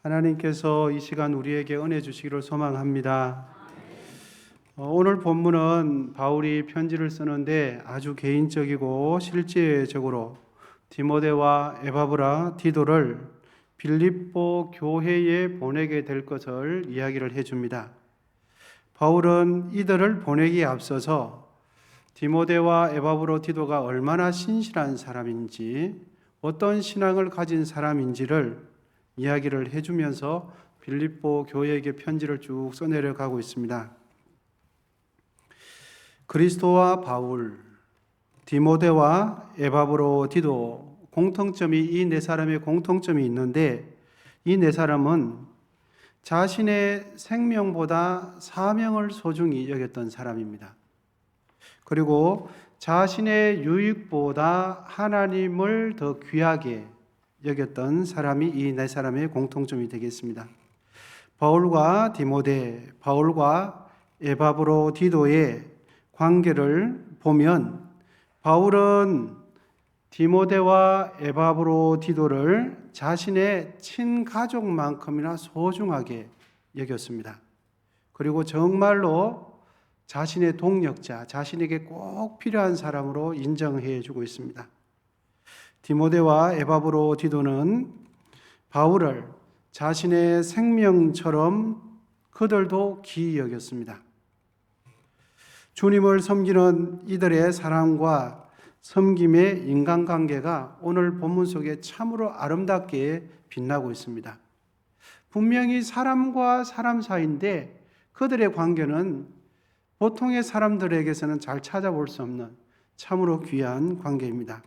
하나님께서 이 시간 우리에게 은혜 주시기를 소망합니다. 오늘 본문은 바울이 편지를 쓰는데 아주 개인적이고 실제적으로 디모데와 에바브라, 디도를 빌립보 교회에 보내게 될 것을 이야기를 해줍니다. 바울은 이들을 보내기에 앞서서 디모데와 에바브로, 디도가 얼마나 신실한 사람인지, 어떤 신앙을 가진 사람인지를 이야기를 해주면서 빌립보 교회에게 편지를 쭉 써내려가고 있습니다. 그리스도와 바울, 디모데와 에바브로, 디도 이 네 사람의 공통점이 있는데, 이 네 사람은 자신의 생명보다 사명을 소중히 여겼던 사람입니다. 그리고 자신의 유익보다 하나님을 더 귀하게 여겼던 사람이 이 네 사람의 공통점이 되겠습니다. 바울과 디모데, 바울과 에바브로, 디도의 관계를 보면 바울은 디모데와 에바브로, 디도를 자신의 친가족만큼이나 소중하게 여겼습니다. 그리고 정말로 자신의 동력자, 자신에게 꼭 필요한 사람으로 인정해 주고 있습니다. 디모데와 에바브로, 디도는 바울을 자신의 생명처럼 그들도 귀히 여겼습니다. 주님을 섬기는 이들의 사랑과 섬김의 인간관계가 오늘 본문 속에 참으로 아름답게 빛나고 있습니다. 분명히 사람과 사람 사이인데 그들의 관계는 보통의 사람들에게서는 잘 찾아볼 수 없는 참으로 귀한 관계입니다.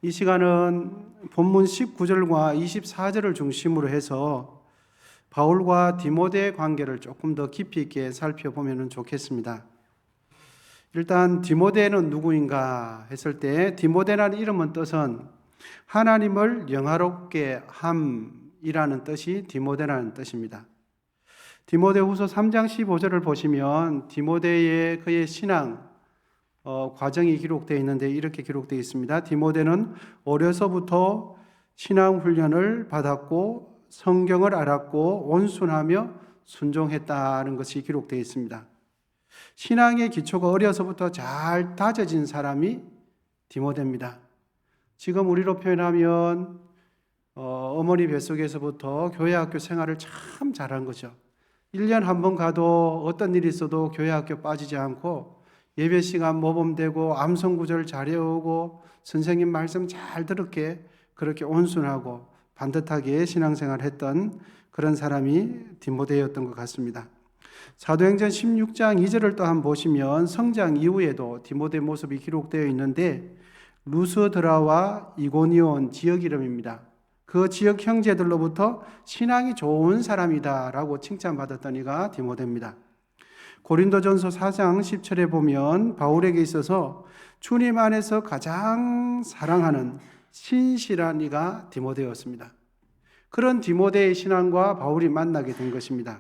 이 시간은 본문 19절과 24절을 중심으로 해서 바울과 디모데의 관계를 조금 더 깊이 있게 살펴보면 좋겠습니다. 일단 디모데는 누구인가 했을 때 디모데라는 이름은 뜻은 하나님을 영화롭게 함이라는 뜻이 디모데라는 뜻입니다. 디모데후서 3장 15절을 보시면 디모데의 그의 신앙 과정이 기록되어 있는데 이렇게 기록되어 있습니다. 디모데는 어려서부터 신앙 훈련을 받았고 성경을 알았고 온순하며 순종했다는 것이 기록되어 있습니다. 신앙의 기초가 어려서부터 잘 다져진 사람이 디모데입니다. 지금 우리로 표현하면 어머니 뱃속에서부터 교회 학교 생활을 참 잘한 거죠. 1년 한 번 가도 어떤 일이 있어도 교회 학교 빠지지 않고 예배 시간 모범되고 암송 구절 잘 외우고 선생님 말씀 잘 들었게 그렇게 온순하고 반듯하게 신앙생활을 했던 그런 사람이 디모데였던 것 같습니다. 사도행전 16장 2절을 또 한번 보시면 성장 이후에도 디모데 모습이 기록되어 있는데 루스드라와 이고니온 지역 이름입니다. 그 지역 형제들로부터 신앙이 좋은 사람이다라고 칭찬받았던 이가 디모데입니다. 고린도전서 4장 10절에 보면 바울에게 있어서 주님 안에서 가장 사랑하는 신실한 이가 디모데였습니다. 그런 디모데의 신앙과 바울이 만나게 된 것입니다.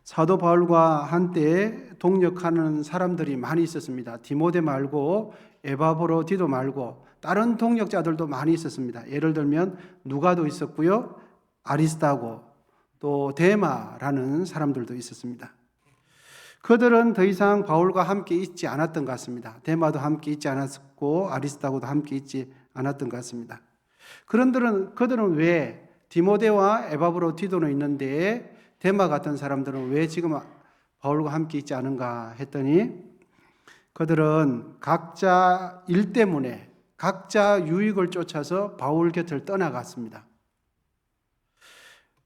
사도 바울과 한때 동역하는 사람들이 많이 있었습니다. 디모데 말고 에바브로, 디도 말고 다른 동역자들도 많이 있었습니다. 예를 들면 누가도 있었고요, 아리스타고 또 데마라는 사람들도 있었습니다. 그들은 더 이상 바울과 함께 있지 않았던 것 같습니다. 데마도 함께 있지 않았고 아리스타고도 함께 있지 않았던 것 같습니다. 그들은 왜 디모데와 에바브로, 디도는 있는데 데마 같은 사람들은 왜 지금 바울과 함께 있지 않은가 했더니 그들은 각자 일 때문에 각자 유익을 쫓아서 바울 곁을 떠나갔습니다.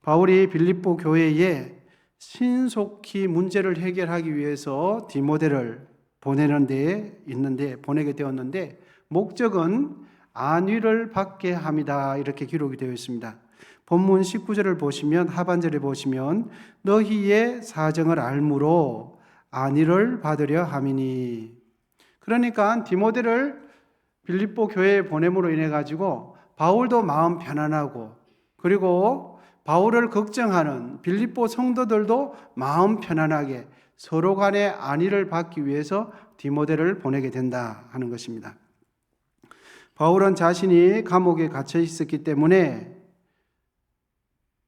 바울이 빌립보 교회에 신속히 문제를 해결하기 위해서 디모데를 보내게 되었는데 목적은 안위를 받게 함이다 이렇게 기록이 되어 있습니다. 본문 19절을 보시면 하반절에 보시면 너희의 사정을 알므로 안위를 받으려 함이니, 그러니까 디모데를 빌립보 교회에 보냄으로 인해 가지고 바울도 마음 편안하고 그리고 바울을 걱정하는 빌립보 성도들도 마음 편안하게 서로 간의 안위를 받기 위해서 디모데를 보내게 된다 하는 것입니다. 바울은 자신이 감옥에 갇혀 있었기 때문에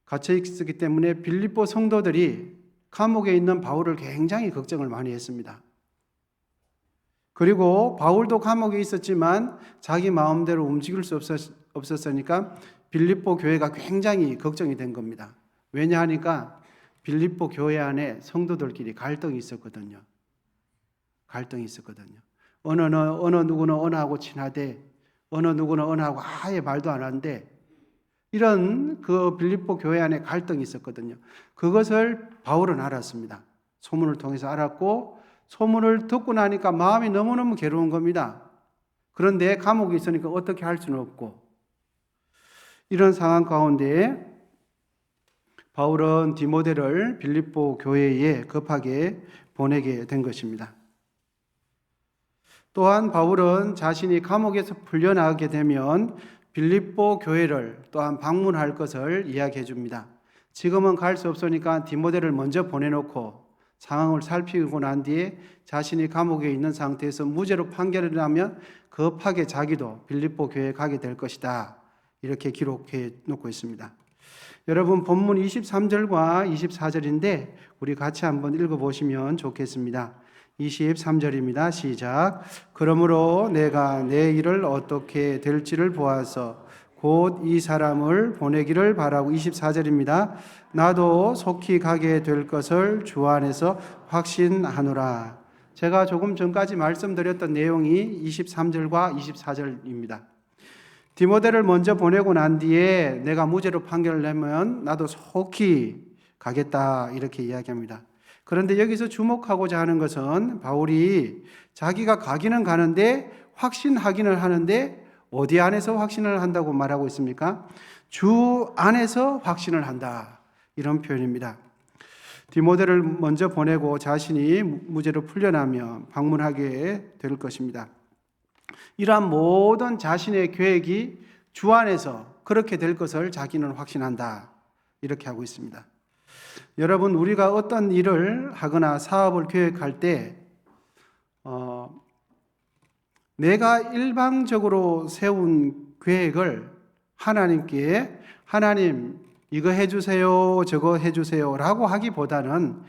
갇혀 있었기 때문에 빌립보 성도들이 감옥에 있는 바울을 굉장히 걱정을 많이 했습니다. 그리고 바울도 감옥에 있었지만 자기 마음대로 움직일 수 없었으니까 빌립보 교회가 굉장히 걱정이 된 겁니다. 왜냐하니까 빌립보 교회 안에 성도들끼리 갈등이 있었거든요. 어느 누구는 어느하고 친하되 어느 누구는 어느하고 아예 말도 안 하는데 이런 그 빌립보 교회 안에 갈등이 있었거든요. 그것을 바울은 알았습니다. 소문을 통해서 알았고 소문을 듣고 나니까 마음이 너무너무 괴로운 겁니다. 그런데 감옥에 있으니까 어떻게 할 수는 없고 이런 상황 가운데 바울은 디모데를 빌립보 교회에 급하게 보내게 된 것입니다. 또한 바울은 자신이 감옥에서 풀려나가게 되면 빌립보 교회를 또한 방문할 것을 이야기해 줍니다. 지금은 갈 수 없으니까 디모데를 먼저 보내놓고 상황을 살피고 난 뒤에 자신이 감옥에 있는 상태에서 무죄로 판결을 나면 급하게 자기도 빌립보 교회에 가게 될 것이다. 이렇게 기록해 놓고 있습니다. 여러분 본문 23절과 24절인데 우리 같이 한번 읽어보시면 좋겠습니다. 23절입니다. 시작. 그러므로 내가 내 일을 어떻게 될지를 보아서 곧 이 사람을 보내기를 바라고 24절입니다. 나도 속히 가게 될 것을 주 안에서 확신하노라. 제가 조금 전까지 말씀드렸던 내용이 23절과 24절입니다. 디모데를 먼저 보내고 난 뒤에 내가 무죄로 판결을 내면 나도 속히 가겠다 이렇게 이야기합니다. 그런데 여기서 주목하고자 하는 것은 바울이 자기가 가기는 가는데 확신하기는 하는데 어디 안에서 확신을 한다고 말하고 있습니까? 주 안에서 확신을 한다. 이런 표현입니다. 디모데를 먼저 보내고 자신이 무죄로 풀려나면 방문하게 될 것입니다. 이러한 모든 자신의 계획이 주 안에서 그렇게 될 것을 자기는 확신한다. 이렇게 하고 있습니다. 여러분, 우리가 어떤 일을 하거나 사업을 계획할 때 내가 일방적으로 세운 계획을 하나님께 하나님 이거 해주세요 저거 해주세요 라고 하기보다는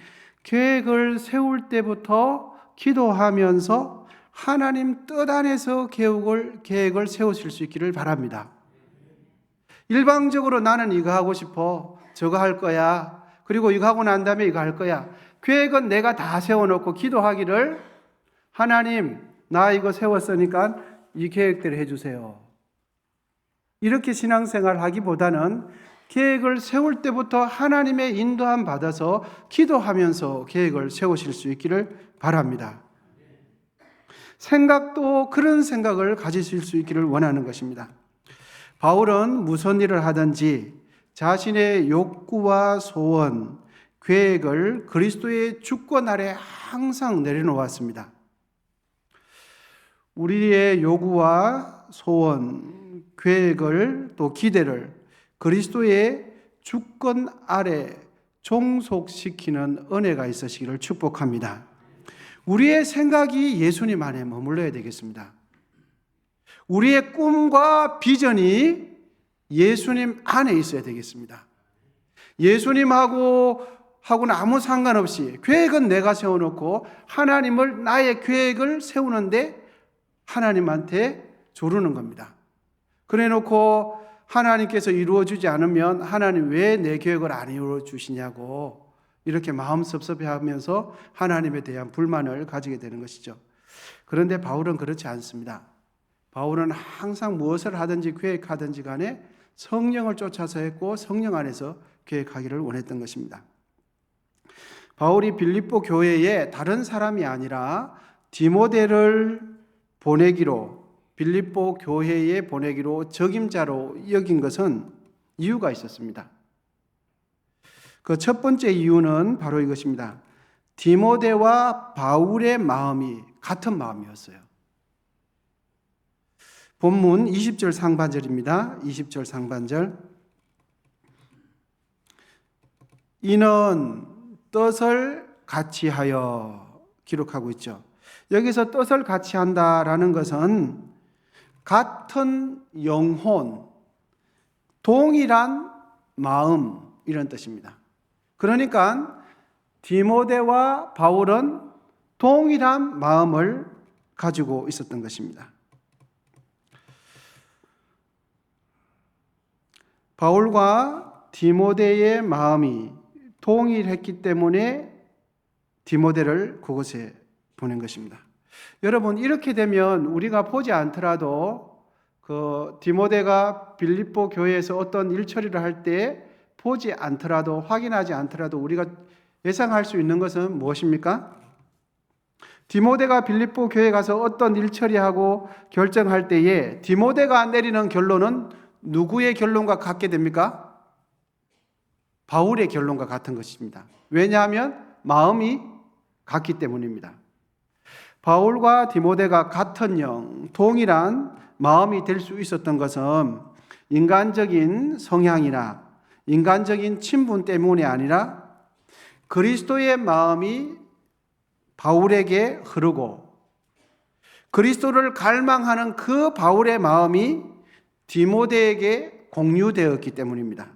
계획을 세울 때부터 기도하면서 하나님 뜻 안에서 계획을 세우실 수 있기를 바랍니다. 일방적으로 나는 이거 하고 싶어 저거 할 거야 그리고 이거 하고 난 다음에 이거 할 거야. 계획은 내가 다 세워놓고 기도하기를 하나님 나 이거 세웠으니까 이 계획대로 해주세요. 이렇게 신앙생활 하기보다는 계획을 세울 때부터 하나님의 인도함 받아서 기도하면서 계획을 세우실 수 있기를 바랍니다. 생각도 그런 생각을 가지실 수 있기를 원하는 것입니다. 바울은 무슨 일을 하든지 자신의 욕구와 소원, 계획을 그리스도의 주권 아래 항상 내려놓았습니다. 우리의 요구와 소원, 계획을 또 기대를 그리스도의 주권 아래 종속시키는 은혜가 있으시기를 축복합니다. 우리의 생각이 예수님 안에 머물러야 되겠습니다. 우리의 꿈과 비전이 예수님 안에 있어야 되겠습니다. 예수님하고는 아무 상관없이 계획은 내가 세워놓고 하나님을 나의 계획을 세우는데 하나님한테 조르는 겁니다. 그래놓고 하나님께서 이루어주지 않으면 하나님 왜 내 계획을 안 이루어주시냐고 이렇게 마음 섭섭해하면서 하나님에 대한 불만을 가지게 되는 것이죠. 그런데 바울은 그렇지 않습니다. 바울은 항상 무엇을 하든지 계획하든지 간에 성령을 쫓아서 했고 성령 안에서 계획하기를 원했던 것입니다. 바울이 빌립보 교회에 다른 사람이 아니라 디모데를 보내기로 빌립보 교회에 보내기로 적임자로 여긴 것은 이유가 있었습니다. 그 첫 번째 이유는 바로 이것입니다. 디모데와 바울의 마음이 같은 마음이었어요. 본문 20절 상반절입니다. 20절 상반절. 이는 뜻을 같이 하여 기록하고 있죠. 여기서 뜻을 같이 한다라는 것은 같은 영혼, 동일한 마음 이런 뜻입니다. 그러니까 디모데와 바울은 동일한 마음을 가지고 있었던 것입니다. 바울과 디모데의 마음이 동일했기 때문에 디모데를 그곳에 보낸 것입니다. 여러분, 이렇게 되면 우리가 보지 않더라도 디모데가 빌립보 교회에서 어떤 일 처리를 할 때 보지 않더라도, 확인하지 않더라도 우리가 예상할 수 있는 것은 무엇입니까? 디모데가 빌립보 교회에 가서 어떤 일 처리하고 결정할 때에 디모데가 내리는 결론은 누구의 결론과 같게 됩니까? 바울의 결론과 같은 것입니다. 왜냐하면 마음이 같기 때문입니다. 바울과 디모데가 같은 영, 동일한 마음이 될 수 있었던 것은 인간적인 성향이나 인간적인 친분 때문이 아니라 그리스도의 마음이 바울에게 흐르고 그리스도를 갈망하는 그 바울의 마음이 디모데에게 공유되었기 때문입니다.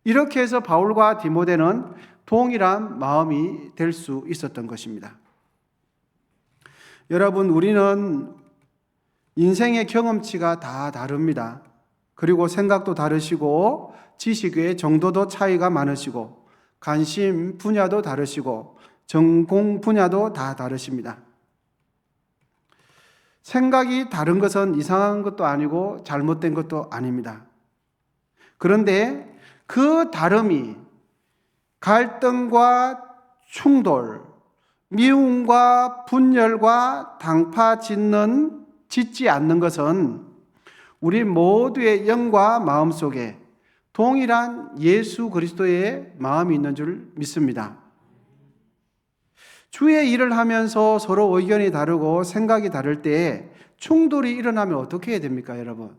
이렇게 해서 바울과 디모데는 동일한 마음이 될 수 있었던 것입니다. 여러분, 우리는 인생의 경험치가 다 다릅니다. 그리고 생각도 다르시고 지식의 정도도 차이가 많으시고 관심 분야도 다르시고 전공 분야도 다 다르십니다. 생각이 다른 것은 이상한 것도 아니고 잘못된 것도 아닙니다. 그런데 그 다름이 갈등과 충돌, 미움과 분열과 당파 짓지 않는 것은 우리 모두의 영과 마음 속에 동일한 예수 그리스도의 마음이 있는 줄 믿습니다. 주의 일을 하면서 서로 의견이 다르고 생각이 다를 때 충돌이 일어나면 어떻게 해야 됩니까, 여러분?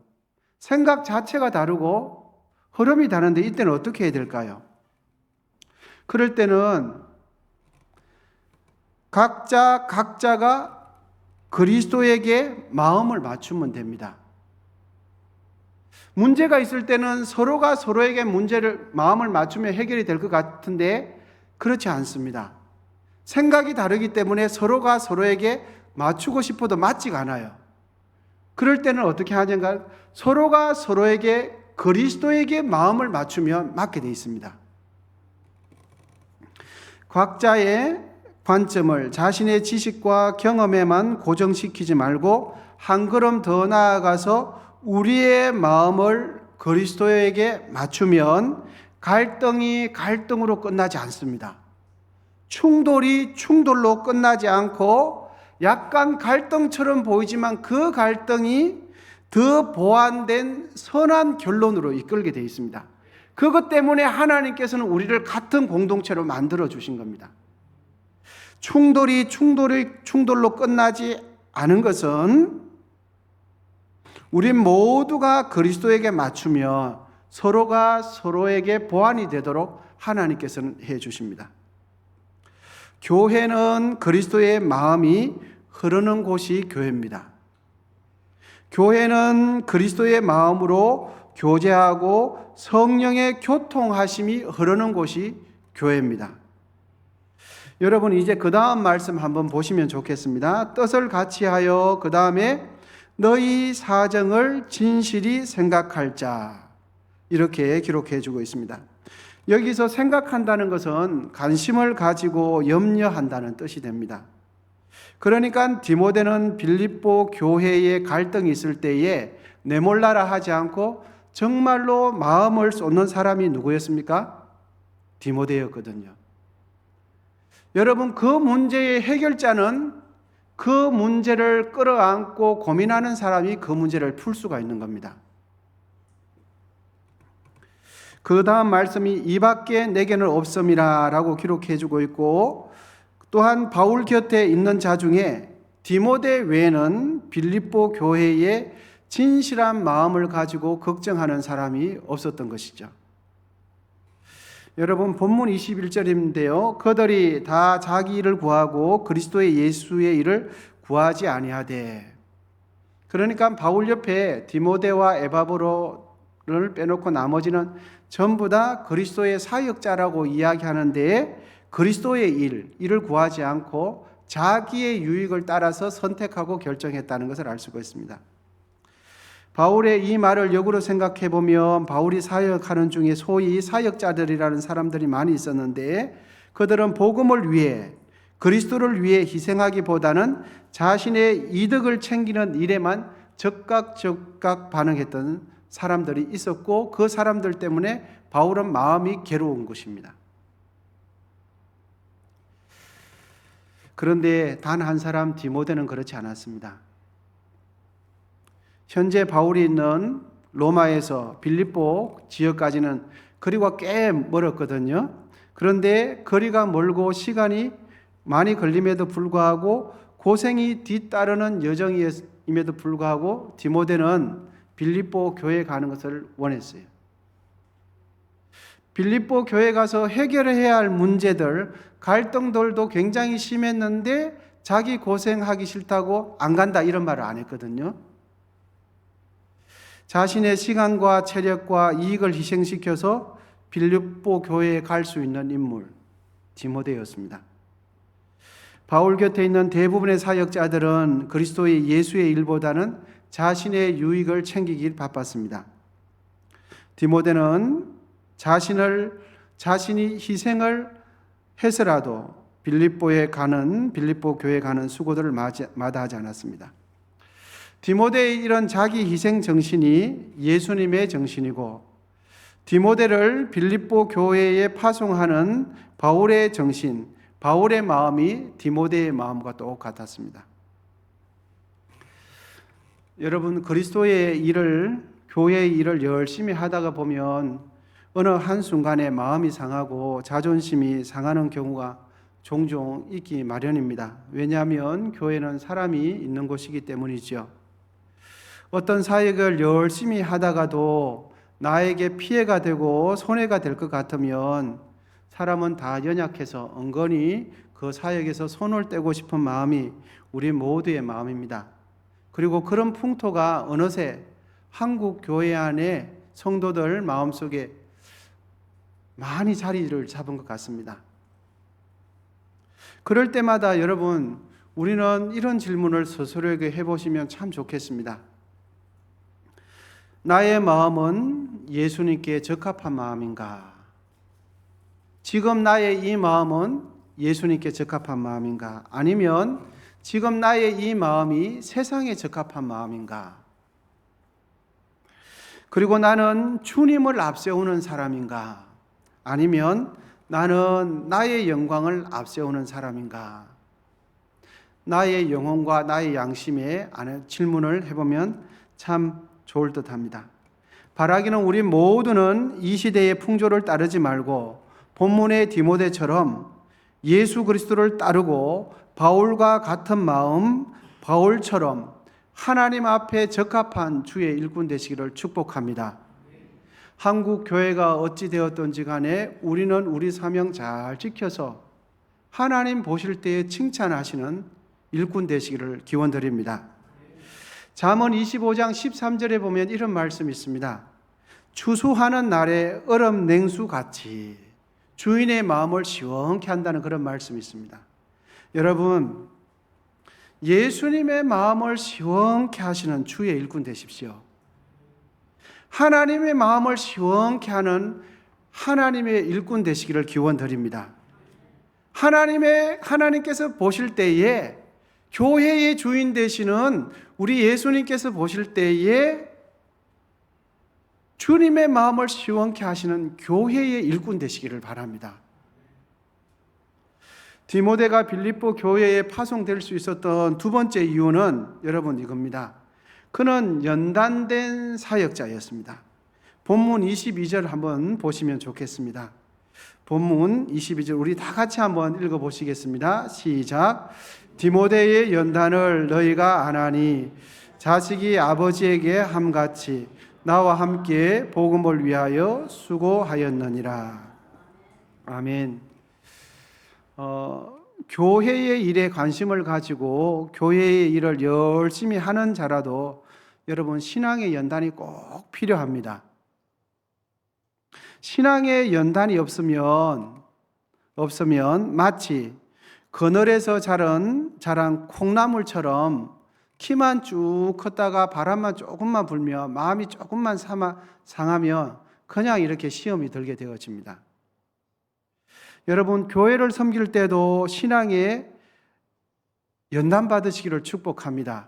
생각 자체가 다르고 흐름이 다른데 이때는 어떻게 해야 될까요? 그럴 때는 각자가 그리스도에게 마음을 맞추면 됩니다. 문제가 있을 때는 서로가 서로에게 마음을 맞추면 해결이 될 것 같은데 그렇지 않습니다. 생각이 다르기 때문에 서로가 서로에게 맞추고 싶어도 맞지가 않아요. 그럴 때는 어떻게 하는가? 서로가 서로에게 그리스도에게 마음을 맞추면 맞게 되어 있습니다. 각자의 관점을 자신의 지식과 경험에만 고정시키지 말고 한 걸음 더 나아가서 우리의 마음을 그리스도에게 맞추면 갈등이 갈등으로 끝나지 않습니다. 충돌이 충돌로 끝나지 않고 약간 갈등처럼 보이지만 그 갈등이 더 보완된 선한 결론으로 이끌게 되어 있습니다. 그것 때문에 하나님께서는 우리를 같은 공동체로 만들어 주신 겁니다. 충돌이 충돌로 끝나지 않은 것은 우리 모두가 그리스도에게 맞추며 서로가 서로에게 보완이 되도록 하나님께서는 해 주십니다. 교회는 그리스도의 마음이 흐르는 곳이 교회입니다. 교회는 그리스도의 마음으로 교제하고 성령의 교통하심이 흐르는 곳이 교회입니다. 여러분, 이제 그 다음 말씀 한번 보시면 좋겠습니다. 뜻을 같이 하여 그 다음에 너희 사정을 진실히 생각할 자, 이렇게 기록해 주고 있습니다. 여기서 생각한다는 것은 관심을 가지고 염려한다는 뜻이 됩니다. 그러니까 디모데는 빌립보 교회에 갈등이 있을 때에 내몰라라 하지 않고 정말로 마음을 쏟는 사람이 누구였습니까? 디모데였거든요. 여러분, 그 문제의 해결자는 그 문제를 끌어안고 고민하는 사람이 그 문제를 풀 수가 있는 겁니다. 그 다음 말씀이 이밖에 내게는 없음이라 라고 기록해 주고 있고, 또한 바울 곁에 있는 자 중에 디모데 외에는 빌립보 교회에 진실한 마음을 가지고 걱정하는 사람이 없었던 것이죠. 여러분, 본문 21절인데요. 그들이 다 자기 일을 구하고 그리스도의 예수의 일을 구하지 아니하되. 그러니까 바울 옆에 디모데와 에바브로 빼놓고 나머지는 전부 다 그리스도의 사역자라고 이야기하는데 그리스도의 일을 구하지 않고 자기의 유익을 따라서 선택하고 결정했다는 것을 알 수가 있습니다. 바울의 이 말을 역으로 생각해 보면 바울이 사역하는 중에 소위 사역자들이라는 사람들이 많이 있었는데 그들은 복음을 위해 그리스도를 위해 희생하기보다는 자신의 이득을 챙기는 일에만 적각 반응했던 사람들이 있었고 그 사람들 때문에 바울은 마음이 괴로운 것입니다. 그런데 단 한 사람 디모데는 그렇지 않았습니다. 현재 바울이 있는 로마에서 빌립보 지역까지는 거리가 꽤 멀었거든요. 그런데 거리가 멀고 시간이 많이 걸림에도 불구하고 고생이 뒤따르는 여정임에도 불구하고 디모데는 빌립보 교회에 가는 것을 원했어요. 빌립보 교회에 가서 해결해야 할 문제들, 갈등들도 굉장히 심했는데 자기 고생하기 싫다고 안 간다 이런 말을 안 했거든요. 자신의 시간과 체력과 이익을 희생시켜서 빌립보 교회에 갈 수 있는 인물 디모데였습니다. 바울 곁에 있는 대부분의 사역자들은 그리스도의 예수의 일보다는 자신의 유익을 챙기길 바빴습니다. 디모데는 자신이 희생을 해서라도 빌립보 교회에 가는 수고들을 마다하지 않았습니다. 디모데의 이런 자기 희생 정신이 예수님의 정신이고 디모데를 빌립보 교회에 파송하는 바울의 정신, 바울의 마음이 디모데의 마음과 똑같았습니다. 여러분, 그리스도의 일을, 교회의 일을 열심히 하다가 보면 어느 한순간에 마음이 상하고 자존심이 상하는 경우가 종종 있기 마련입니다. 왜냐하면 교회는 사람이 있는 곳이기 때문이죠. 어떤 사역을 열심히 하다가도 나에게 피해가 되고 손해가 될 것 같으면 사람은 다 연약해서 은근히 그 사역에서 손을 떼고 싶은 마음이 우리 모두의 마음입니다. 그리고 그런 풍토가 어느새 한국 교회 안에 성도들 마음속에 많이 자리를 잡은 것 같습니다. 그럴 때마다 여러분, 우리는 이런 질문을 스스로에게 해보시면 참 좋겠습니다. 나의 마음은 예수님께 적합한 마음인가? 지금 나의 이 마음은 예수님께 적합한 마음인가? 아니면 지금 나의 이 마음이 세상에 적합한 마음인가? 그리고 나는 주님을 앞세우는 사람인가? 아니면 나는 나의 영광을 앞세우는 사람인가? 나의 영혼과 나의 양심에 질문을 해보면 참 좋을 듯합니다. 바라기는 우리 모두는 이 시대의 풍조를 따르지 말고 본문의 디모데처럼 예수 그리스도를 따르고 바울과 같은 마음, 바울처럼 하나님 앞에 적합한 주의 일꾼 되시기를 축복합니다. 한국 교회가 어찌 되었던지 간에 우리는 우리 사명 잘 지켜서 하나님 보실 때에 칭찬하시는 일꾼 되시기를 기원드립니다. 잠언 25장 13절에 보면 이런 말씀이 있습니다. 추수하는 날에 얼음 냉수 같이 주인의 마음을 시원케 한다는 그런 말씀이 있습니다. 여러분, 예수님의 마음을 시원케 하시는 주의 일꾼 되십시오. 하나님의 마음을 시원케 하는 하나님의 일꾼 되시기를 기원드립니다. 하나님께서 보실 때에 교회의 주인 되시는 우리 예수님께서 보실 때에 주님의 마음을 시원케 하시는 교회의 일꾼 되시기를 바랍니다. 디모데가 빌립보 교회에 파송될 수 있었던 두 번째 이유는 여러분 이겁니다. 그는 연단된 사역자였습니다. 본문 22절 한번 보시면 좋겠습니다. 본문 22절 우리 다 같이 한번 읽어보시겠습니다. 시작. 디모데의 연단을 너희가 아나니 자식이 아버지에게 함같이 나와 함께 복음을 위하여 수고하였느니라. 아멘. 교회의 일에 관심을 가지고 교회의 일을 열심히 하는 자라도 여러분 신앙의 연단이 꼭 필요합니다. 신앙의 연단이 없으면 마치 그늘에서 자란 콩나물처럼 키만 쭉 컸다가 바람만 조금만 불며 마음이 조금만 상하면 그냥 이렇게 시험이 들게 되어집니다. 여러분, 교회를 섬길 때도 신앙에 연단 받으시기를 축복합니다.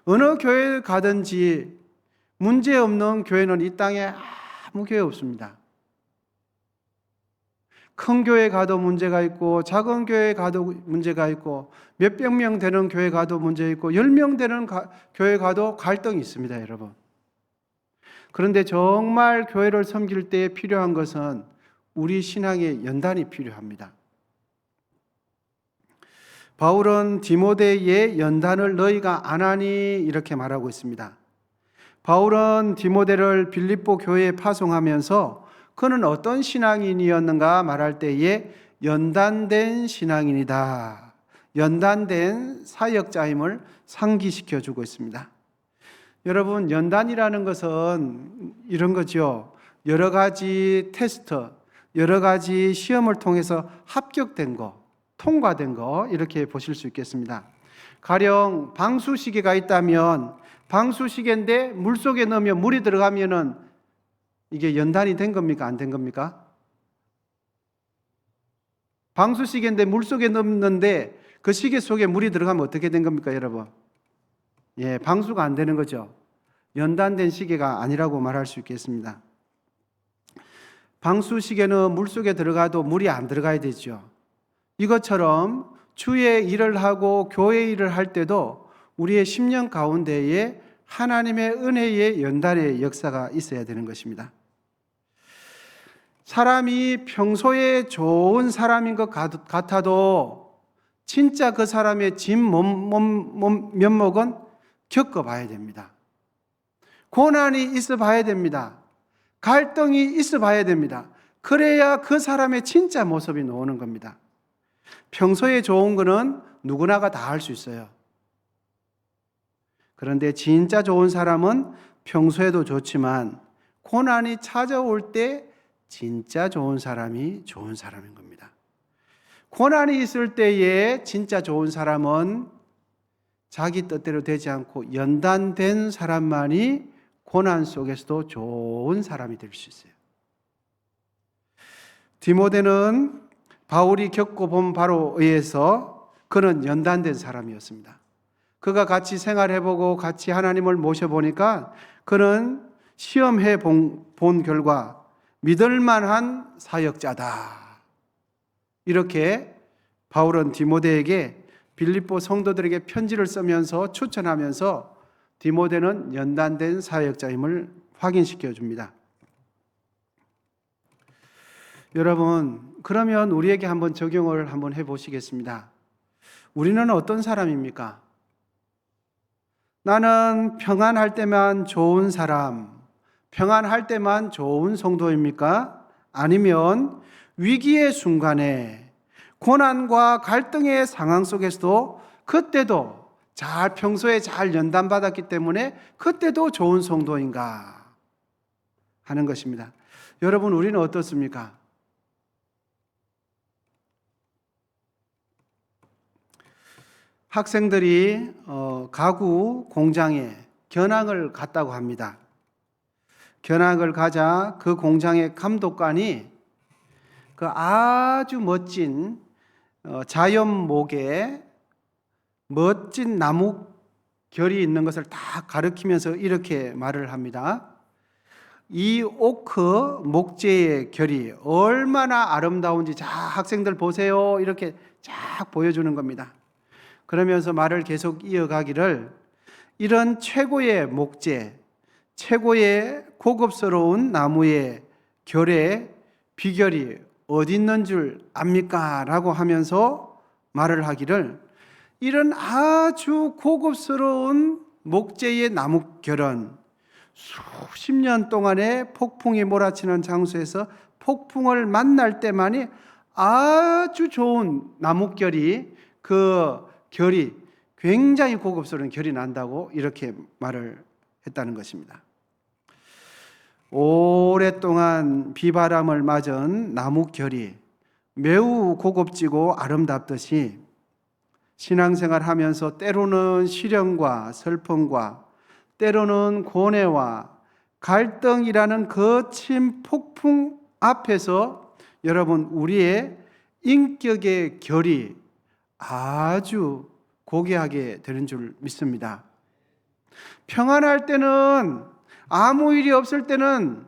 어느 교회 가든지 문제 없는 교회는 이 땅에 아무 교회 없습니다. 큰 교회 가도 문제가 있고 작은 교회 가도 문제가 있고 몇백 명 되는 교회 가도 문제 있고 10명 되는 교회 가도 갈등이 있습니다, 여러분. 그런데 정말 교회를 섬길 때 필요한 것은 우리 신앙의 연단이 필요합니다. 바울은 디모데의 연단을 너희가 안 하니 이렇게 말하고 있습니다. 바울은 디모데를 빌립보 교회에 파송하면서 그는 어떤 신앙인이었는가 말할 때에 연단된 신앙인이다, 연단된 사역자임을 상기시켜 주고 있습니다. 여러분, 연단이라는 것은 이런 거죠. 여러 가지 테스트, 여러 가지 시험을 통해서 합격된 거, 통과된 거, 이렇게 보실 수 있겠습니다. 가령 방수시계가 있다면 방수시계인데 물속에 넣으면 물이 들어가면은 이게 연단이 된 겁니까? 안 된 겁니까? 방수시계인데 물속에 넣는데 그 시계 속에 물이 들어가면 어떻게 된 겁니까, 여러분? 방수가 안 되는 거죠. 연단된 시계가 아니라고 말할 수 있겠습니다. 방수시계는 물속에 들어가도 물이 안 들어가야 되죠. 이것처럼 주의 일을 하고 교회 일을 할 때도 우리의 심령 가운데에 하나님의 은혜의 연단의 역사가 있어야 되는 것입니다. 사람이 평소에 좋은 사람인 것 같아도 진짜 그 사람의 진 면목은 겪어봐야 됩니다. 고난이 있어 봐야 됩니다. 갈등이 있어 봐야 됩니다. 그래야 그 사람의 진짜 모습이 나오는 겁니다. 평소에 좋은 거는 누구나가 다 할 수 있어요. 그런데 진짜 좋은 사람은 평소에도 좋지만 고난이 찾아올 때 진짜 좋은 사람이 좋은 사람인 겁니다. 고난이 있을 때에 진짜 좋은 사람은 자기 뜻대로 되지 않고 연단된 사람만이 고난 속에서도 좋은 사람이 될 수 있어요. 디모데는 바울이 겪어본 바로 의해서 그는 연단된 사람이었습니다. 그가 같이 생활해보고 같이 하나님을 모셔보니까 그는 시험해 본 결과 믿을만한 사역자다, 이렇게 바울은 디모데에게 빌립보 성도들에게 편지를 쓰면서 추천하면서 디모데는 연단된 사역자임을 확인시켜 줍니다. 여러분, 그러면 우리에게 한번 적용을 한번 해보시겠습니다. 우리는 어떤 사람입니까? 나는 평안할 때만 좋은 사람, 평안할 때만 좋은 성도입니까? 아니면 위기의 순간에 고난과 갈등의 상황 속에서도 그때도 평소에 잘 연단받았기 때문에 그때도 좋은 성도인가 하는 것입니다. 여러분, 우리는 어떻습니까? 학생들이 가구 공장에 견학을 갔다고 합니다. 견학을 가자 그 공장의 감독관이 그 아주 멋진 자연목에 멋진 나무 결이 있는 것을 다 가리키면서 이렇게 말을 합니다. 이 오크 목재의 결이 얼마나 아름다운지 자 학생들 보세요, 이렇게 쫙 보여주는 겁니다. 그러면서 말을 계속 이어가기를, 이런 최고의 목재, 최고의 고급스러운 나무의 결의 비결이 어디 있는 줄 압니까? 라고 하면서 말을 하기를, 이런 아주 고급스러운 목재의 나무 결은 수십 년 동안의 폭풍이 몰아치는 장소에서 폭풍을 만날 때만이 아주 좋은 나무결이, 그 결이 굉장히 고급스러운 결이 난다고 이렇게 말을 했다는 것입니다. 오랫동안 비바람을 맞은 나무 결이 매우 고급지고 아름답듯이 신앙생활 하면서 때로는 시련과 슬픔과 때로는 고뇌와 갈등이라는 거친 폭풍 앞에서 여러분 우리의 인격의 결이 아주 고귀하게 되는 줄 믿습니다. 평안할 때는 아무 일이 없을 때는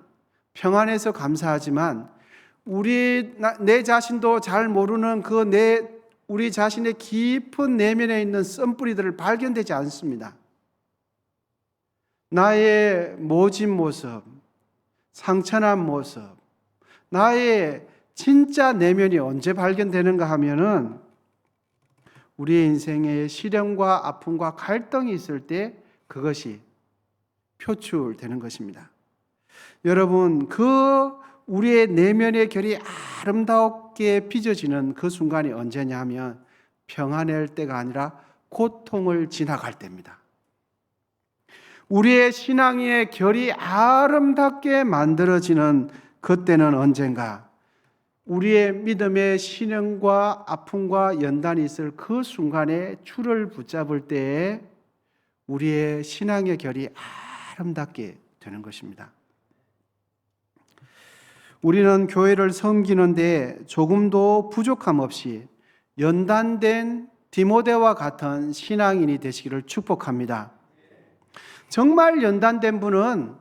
평안해서 감사하지만 내 자신도 잘 모르는 우리 자신의 깊은 내면에 있는 썬뿌리들을 발견되지 않습니다. 나의 모진 모습, 상처난 모습, 나의 진짜 내면이 언제 발견되는가 하면은 우리의 인생에 시련과 아픔과 갈등이 있을 때 그것이 표출되는 것입니다. 여러분, 우리의 내면의 결이 아름답게 빚어지는 그 순간이 언제냐 하면 평안할 때가 아니라 고통을 지나갈 때입니다. 우리의 신앙의 결이 아름답게 만들어지는 그때는 언젠가 우리의 믿음의 신앙과 아픔과 연단이 있을 그 순간에 줄을 붙잡을 때에 우리의 신앙의 결이 아름답게 되는 것입니다. 우리는 교회를 섬기는데 조금도 부족함 없이 연단된 디모데와 같은 신앙인이 되시기를 축복합니다. 정말 연단된 분은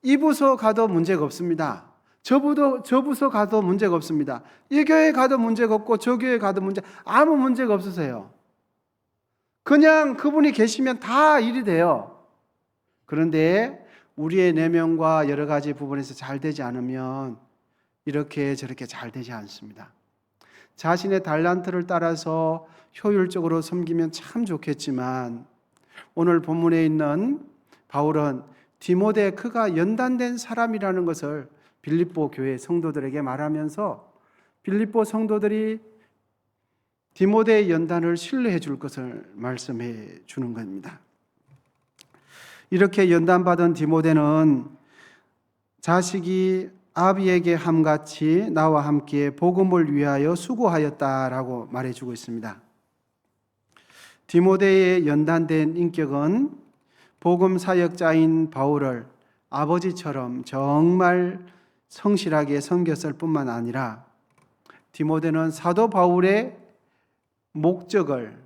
이 부서 가도 문제가 없습니다. 저 부서 가도 문제가 없습니다. 이 교회 가도 문제가 없고 저 교회 가도 아무 문제가 없으세요. 그냥 그분이 계시면 다 일이 돼요. 그런데 우리의 내면과 여러 가지 부분에서 잘 되지 않으면 이렇게 저렇게 잘 되지 않습니다. 자신의 달란트를 따라서 효율적으로 섬기면 참 좋겠지만 오늘 본문에 있는 바울은 디모데 그가 연단된 사람이라는 것을 빌립보 교회 성도들에게 말하면서 빌립보 성도들이 디모데의 연단을 신뢰해 줄 것을 말씀해 주는 겁니다. 이렇게 연단받은 디모데는 자식이 아비에게 함같이 나와 함께 복음을 위하여 수고하였다라고 말해주고 있습니다. 디모데의 연단된 인격은 복음 사역자인 바울을 아버지처럼 정말 성실하게 섬겼을 뿐만 아니라 디모데는 사도 바울의 목적을,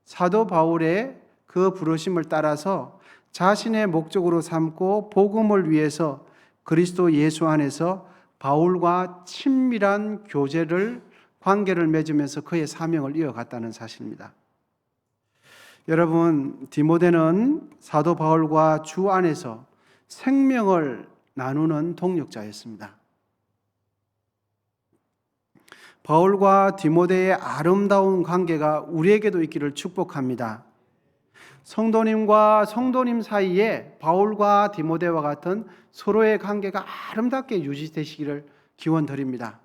사도 바울의 그 부르심을 따라서 자신의 목적으로 삼고 복음을 위해서 그리스도 예수 안에서 바울과 친밀한 관계를 맺으면서 그의 사명을 이어갔다는 사실입니다. 여러분, 디모데는 사도 바울과 주 안에서 생명을 나누는 동역자였습니다. 바울과 디모데의 아름다운 관계가 우리에게도 있기를 축복합니다. 성도님과 성도님 사이에 바울과 디모데와 같은 서로의 관계가 아름답게 유지되시기를 기원드립니다.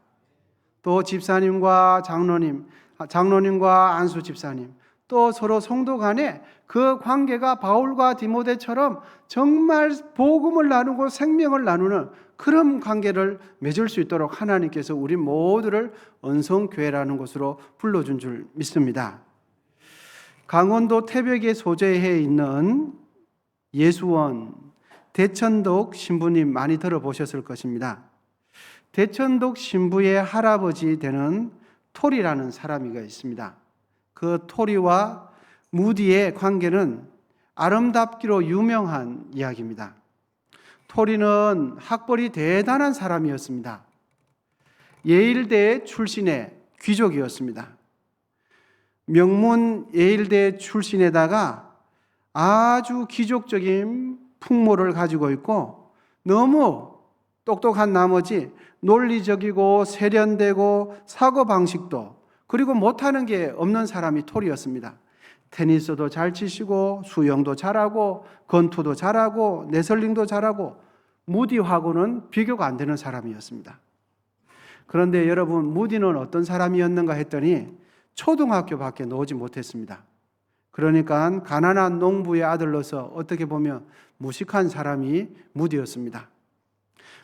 또 집사님과 장로님과 안수 집사님, 또 서로 성도 간에 그 관계가 바울과 디모데처럼 정말 복음을 나누고 생명을 나누는 그런 관계를 맺을 수 있도록 하나님께서 우리 모두를 언성교회라는 곳으로 불러준 줄 믿습니다. 강원도 태백에 소재해 있는 예수원 대천독 신부님 많이 들어보셨을 것입니다. 대천독 신부의 할아버지 되는 토리라는 사람이가 있습니다. 그 토리와 무디의 관계는 아름답기로 유명한 이야기입니다. 토리는 학벌이 대단한 사람이었습니다. 예일대 출신의 귀족이었습니다. 명문 예일대 출신에다가 아주 귀족적인 풍모를 가지고 있고 너무 똑똑한 나머지 논리적이고 세련되고 사고방식도 그리고 못하는 게 없는 사람이 토리였습니다. 테니스도 잘 치시고 수영도 잘하고 권투도 잘하고 레슬링도 잘하고 무디하고는 비교가 안 되는 사람이었습니다. 그런데 여러분, 무디는 어떤 사람이었는가 했더니 초등학교밖에 나오지 못했습니다. 그러니까 가난한 농부의 아들로서 어떻게 보면 무식한 사람이 무디였습니다.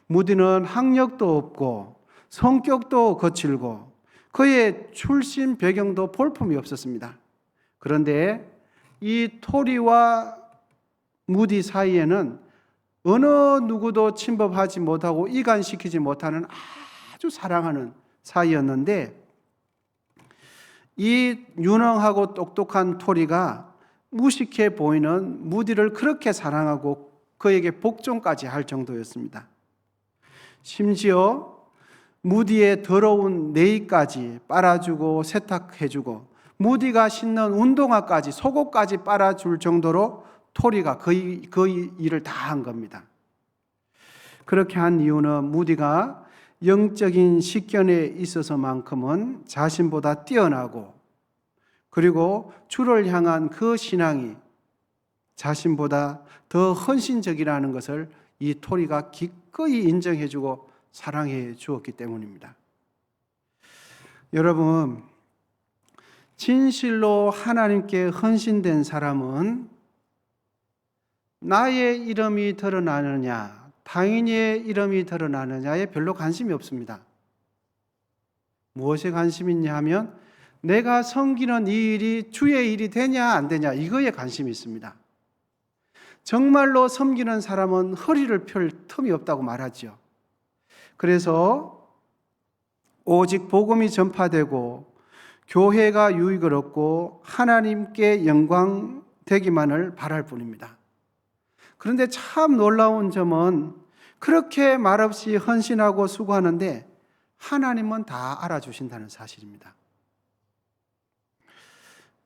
무디는 학력도 없고 성격도 거칠고 그의 출신 배경도 볼품이 없었습니다. 그런데 이 토리와 무디 사이에는 어느 누구도 침범하지 못하고 이간시키지 못하는 아주 사랑하는 사이였는데, 이 유능하고 똑똑한 토리가 무식해 보이는 무디를 그렇게 사랑하고 그에게 복종까지 할 정도였습니다. 심지어 무디의 더러운 내의까지 빨아주고 세탁해주고 무디가 신는 운동화까지 속옷까지 빨아줄 정도로 토리가 그 일을 다 한 겁니다. 그렇게 한 이유는 무디가 영적인 식견에 있어서만큼은 자신보다 뛰어나고, 그리고 주를 향한 그 신앙이 자신보다 더 헌신적이라는 것을 이 토리가 기꺼이 인정해주고 사랑해 주었기 때문입니다. 여러분, 진실로 하나님께 헌신된 사람은 나의 이름이 드러나느냐, 타인의 이름이 드러나느냐에 별로 관심이 없습니다. 무엇에 관심이 있냐 하면 내가 섬기는 이 일이 주의 일이 되냐 안 되냐, 이거에 관심이 있습니다. 정말로 섬기는 사람은 허리를 펼 틈이 없다고 말하죠. 그래서 오직 복음이 전파되고 교회가 유익을 얻고 하나님께 영광 되기만을 바랄 뿐입니다. 그런데 참 놀라운 점은 그렇게 말없이 헌신하고 수고하는데 하나님은 다 알아주신다는 사실입니다.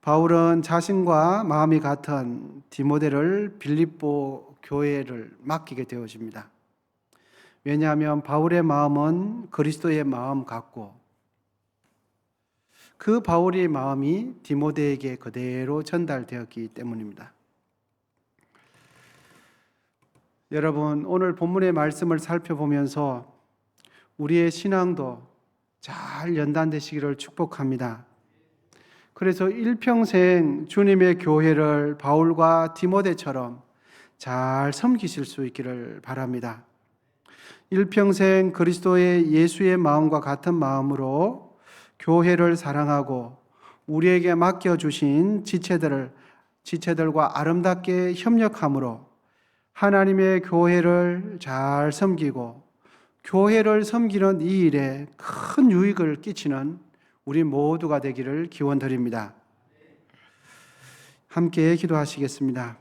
바울은 자신과 마음이 같은 디모데를 빌립보 교회를 맡기게 되어집니다. 왜냐하면 바울의 마음은 그리스도의 마음 같고 그 바울의 마음이 디모데에게 그대로 전달되었기 때문입니다. 여러분, 오늘 본문의 말씀을 살펴보면서 우리의 신앙도 잘 연단되시기를 축복합니다. 그래서 일평생 주님의 교회를 바울과 디모데처럼 잘 섬기실 수 있기를 바랍니다. 일평생 그리스도의 예수의 마음과 같은 마음으로 교회를 사랑하고 우리에게 맡겨주신 지체들과 아름답게 협력함으로 하나님의 교회를 잘 섬기고 교회를 섬기는 이 일에 큰 유익을 끼치는 우리 모두가 되기를 기원드립니다. 함께 기도하시겠습니다.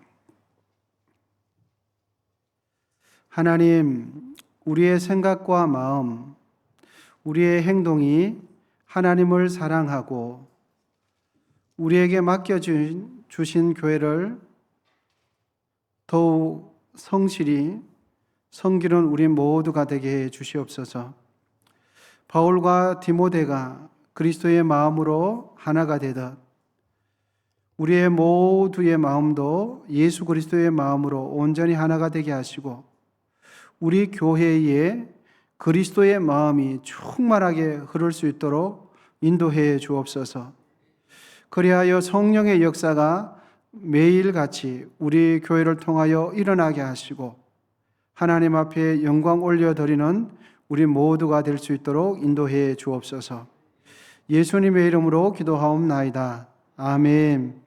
하나님, 우리의 생각과 마음, 우리의 행동이 하나님을 사랑하고 우리에게 맡겨주신 교회를 더욱 성실히 섬기는 우리 모두가 되게 해 주시옵소서. 바울과 디모데가 그리스도의 마음으로 하나가 되듯 우리의 모두의 마음도 예수 그리스도의 마음으로 온전히 하나가 되게 하시고 우리 교회에 그리스도의 마음이 충만하게 흐를 수 있도록 인도해 주옵소서. 그리하여 성령의 역사가 매일같이 우리 교회를 통하여 일어나게 하시고 하나님 앞에 영광 올려드리는 우리 모두가 될 수 있도록 인도해 주옵소서. 예수님의 이름으로 기도하옵나이다. 아멘.